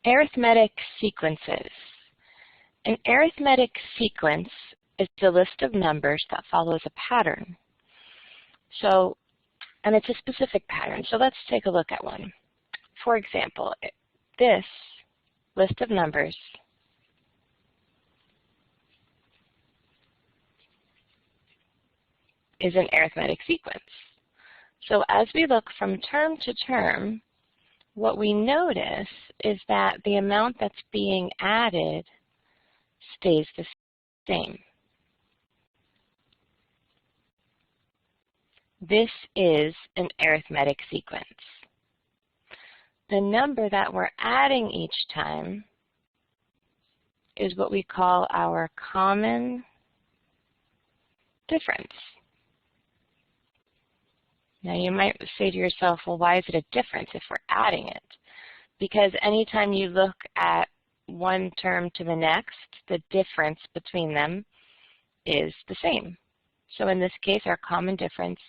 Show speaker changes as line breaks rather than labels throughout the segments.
Arithmetic sequences. An arithmetic sequence is the list of numbers that follows a pattern. So, and it's a specific pattern. So let's take a look at one. For example, this list of numbers is an arithmetic sequence. So as we look from term to term, what we notice is that the amount that's being added stays the same. This is an arithmetic sequence. The number that we're adding each time is what we call our common difference. Now you might say to yourself, well, why is it a difference if we're adding it? Because anytime you look at one term to the next, the difference between them is the same. So in this case, our common difference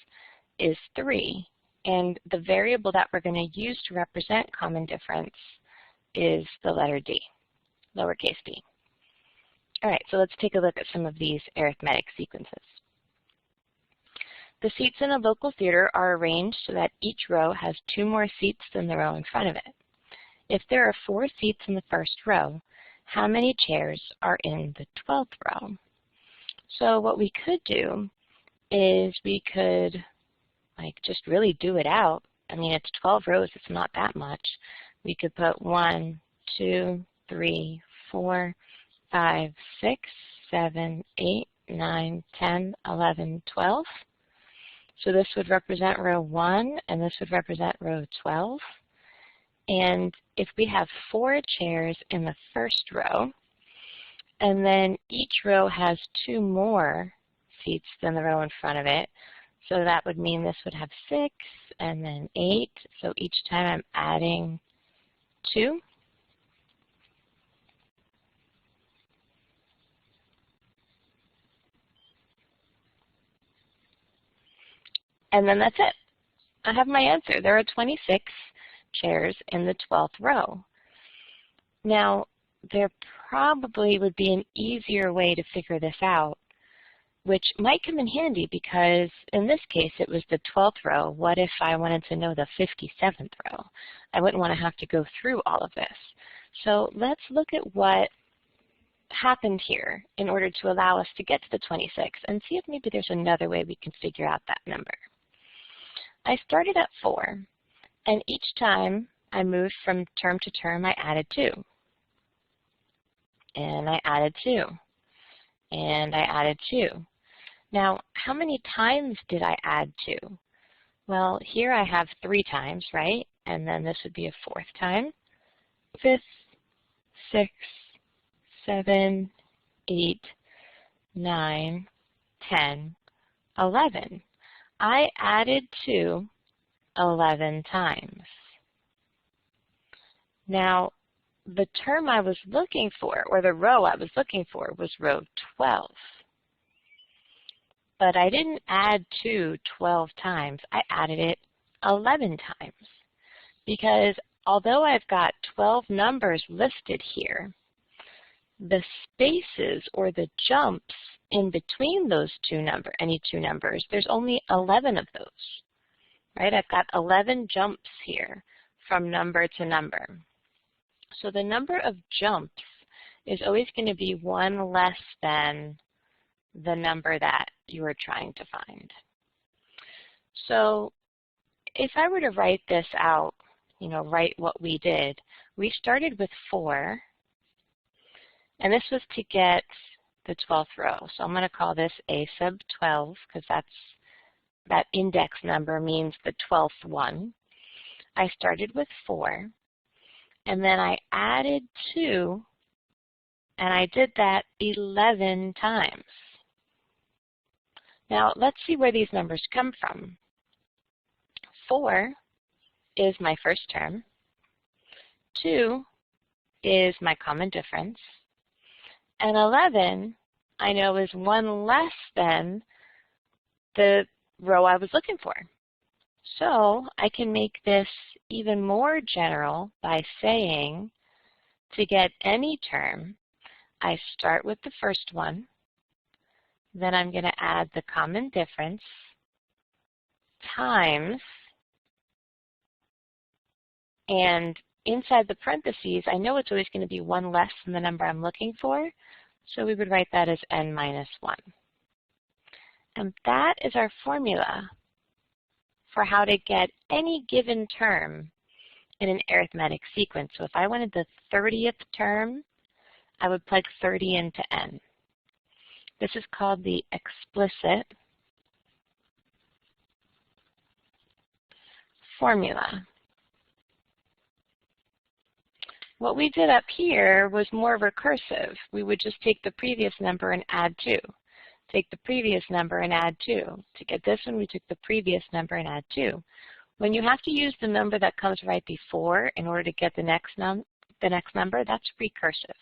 is 3. And the variable that we're going to use to represent common difference is the letter D, lowercase d. All right, so let's take a look at some of these arithmetic sequences. The seats in a local theater are arranged so that each row has 2 more seats than the row in front of it. If there are 4 seats in the first row, how many chairs are in the 12th row? So what we could do is we could just really do it out. I mean, it's 12 rows, it's not that much. We could put 1, 2, 3, 4, 5, 6, 7, 8, 9, 10, 11, 12. So this would represent row 1, and this would represent row 12. And if we have 4 chairs in the first row, and then each row has 2 more seats than the row in front of it, so that would mean this would have 6 and then 8. So each time I'm adding 2. And then that's it. I have my answer. There are 26 chairs in the 12th row. Now, there probably would be an easier way to figure this out, which might come in handy because in this case it was the 12th row. What if I wanted to know the 57th row? I wouldn't want to have to go through all of this. So let's look at what happened here in order to allow us to get to the 26 and see if maybe there's another way we can figure out that number. I started at 4, and each time I moved from term to term, I added 2. And I added 2. And I added 2. Now, how many times did I add 2? Well, here I have 3 times, right? And then this would be a 4th time. 5th, 6th, 7, 8, 9, 10, 11. I added 2 11 times. Now, the term I was looking for, or the row I was looking for, was row 12. But I didn't add 2 12 times. I added it 11 times. Because although I've got 12 numbers listed here, the spaces or the jumps in between those any two numbers, there's only 11 of those, right? I've got 11 jumps here from number to number. So the number of jumps is always going to be 1 less than the number that you are trying to find. So if I were to write this out, write what we did, we started with 4, and this was to get the 12th row. So I'm going to call this A sub 12 because that index number means the 12th one. I started with 4, and then I added 2, and I did that 11 times. Now let's see where these numbers come from. 4 is my first term. 2 is my common difference. And 11, I know, is 1 less than the row I was looking for. So I can make this even more general by saying To get any term, I start with the first one, then I'm going to add the common difference times, and inside the parentheses, I know it's always going to be one less than the number I'm looking for, so we would write that as n minus 1. And that is our formula for how to get any given term in an arithmetic sequence. So if I wanted the 30th term, I would plug 30 into n. This is called the explicit formula. What we did up here was more recursive. We would just take the previous number and add 2. Take the previous number and add 2. To get this one, we took the previous number and add 2. When you have to use the number that comes right before in order to get the next number, that's recursive.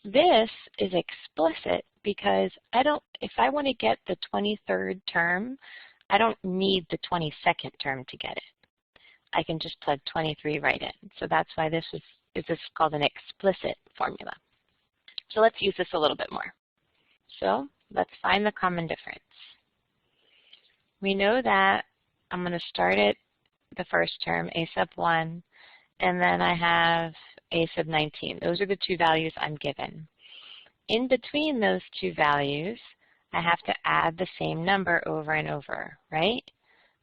This is explicit because if I want to get the 23rd term, I don't need the 22nd term to get it. I can just plug 23 right in. So that's why this is called an explicit formula. So let's use this a little bit more. So let's find the common difference. We know that I'm going to start at the first term, a sub 1, and then I have a sub 19. Those are the two values I'm given. In between those two values, I have to add the same number over and over, right?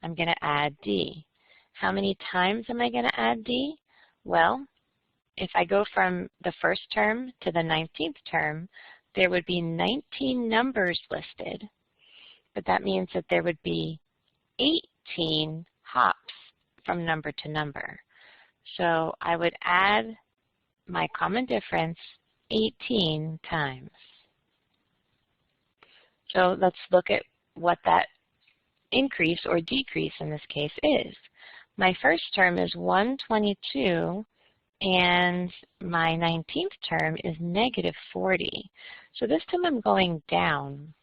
I'm going to add d. How many times am I going to add d? Well, if I go from the first term to the 19th term, there would be 19 numbers listed, but that means that there would be 18 hops from number to number. So I would add my common difference 18 times. So let's look at what that increase or decrease in this case is. My first term is 122, and my 19th term is negative 40. So this time I'm going down.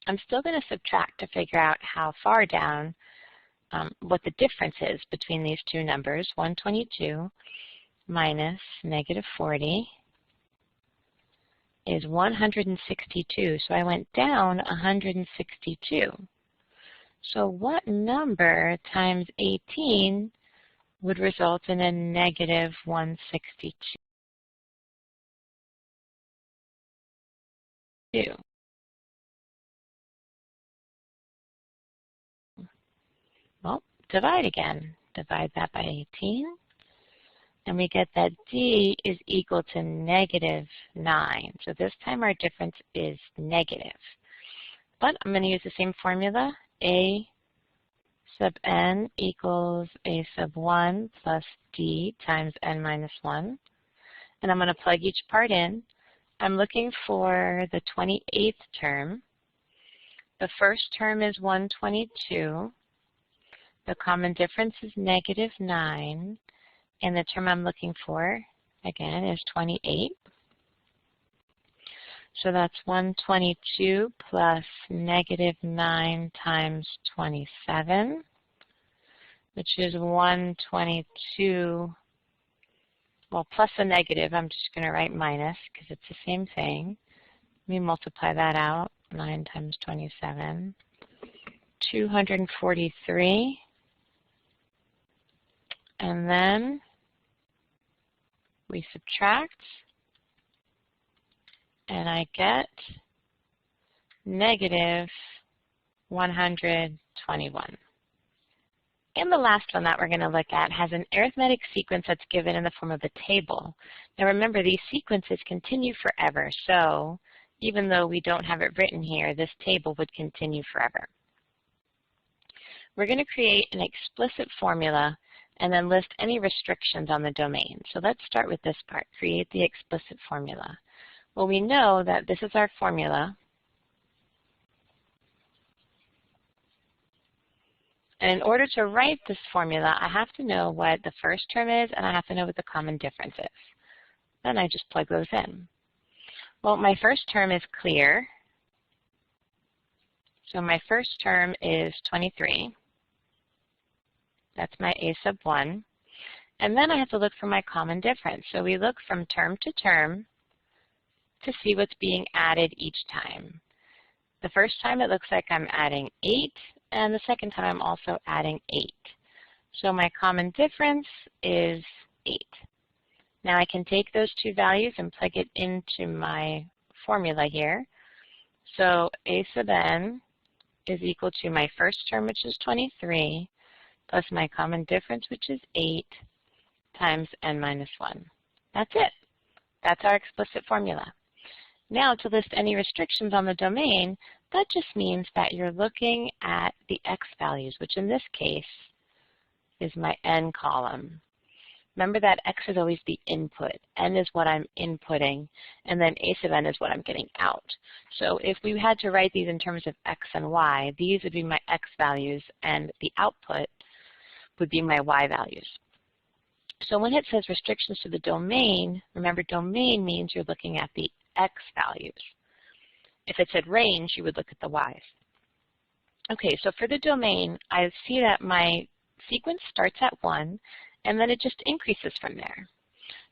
I'm still going to subtract to figure out how far down, what the difference is between these two numbers. 122 minus negative 40 is 162. So I went down 162. So what number times 18 would result in a negative 162? Well, divide again. Divide that by 18. And we get that d is equal to negative 9. So this time our difference is negative. But I'm going to use the same formula. A sub n equals a sub 1 plus d times n minus 1. And I'm going to plug each part in. I'm looking for the 28th term. The first term is 122. The common difference is negative 9. And the term I'm looking for, again, is 28. So that's 122 plus negative 9 times 27, which is 122, well, plus a negative. I'm just going to write minus because it's the same thing. Let me multiply that out. 9 times 27, 243. And then we subtract, and I get negative 121. And the last one that we're going to look at has an arithmetic sequence that's given in the form of a table. Now remember, these sequences continue forever, so even though we don't have it written here, this table would continue forever. We're going to create an explicit formula and then list any restrictions on the domain. So let's start with this part, create the explicit formula. Well, we know that this is our formula. And in order to write this formula, I have to know what the first term is, and I have to know what the common difference is. Then I just plug those in. Well, my first term is clear. So my first term is 23. That's my a sub 1. And then I have to look for my common difference. So we look from term to term to see what's being added each time. The first time it looks like I'm adding 8, and the second time I'm also adding 8. So my common difference is 8. Now I can take those two values and plug it into my formula here. So a sub n is equal to my first term, which is 23, plus my common difference, which is 8, times n minus 1. That's it. That's our explicit formula. Now to list any restrictions on the domain, that just means that you're looking at the x values, which in this case is my n column. Remember that x is always the input. N is what I'm inputting, and then a sub n is what I'm getting out. So if we had to write these in terms of x and y, these would be my x values, and the output would be my y values. So when it says restrictions to the domain, remember domain means you're looking at the x values. If it said range, you would look at the y's. Okay, so for the domain, I see that my sequence starts at 1, and then it just increases from there.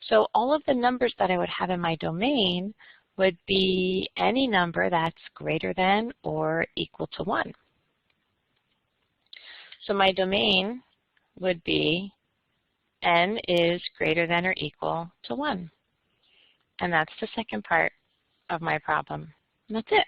So all of the numbers that I would have in my domain would be any number that's greater than or equal to 1. So my domain would be n is greater than or equal to 1. And that's the second part of my problem. And that's it.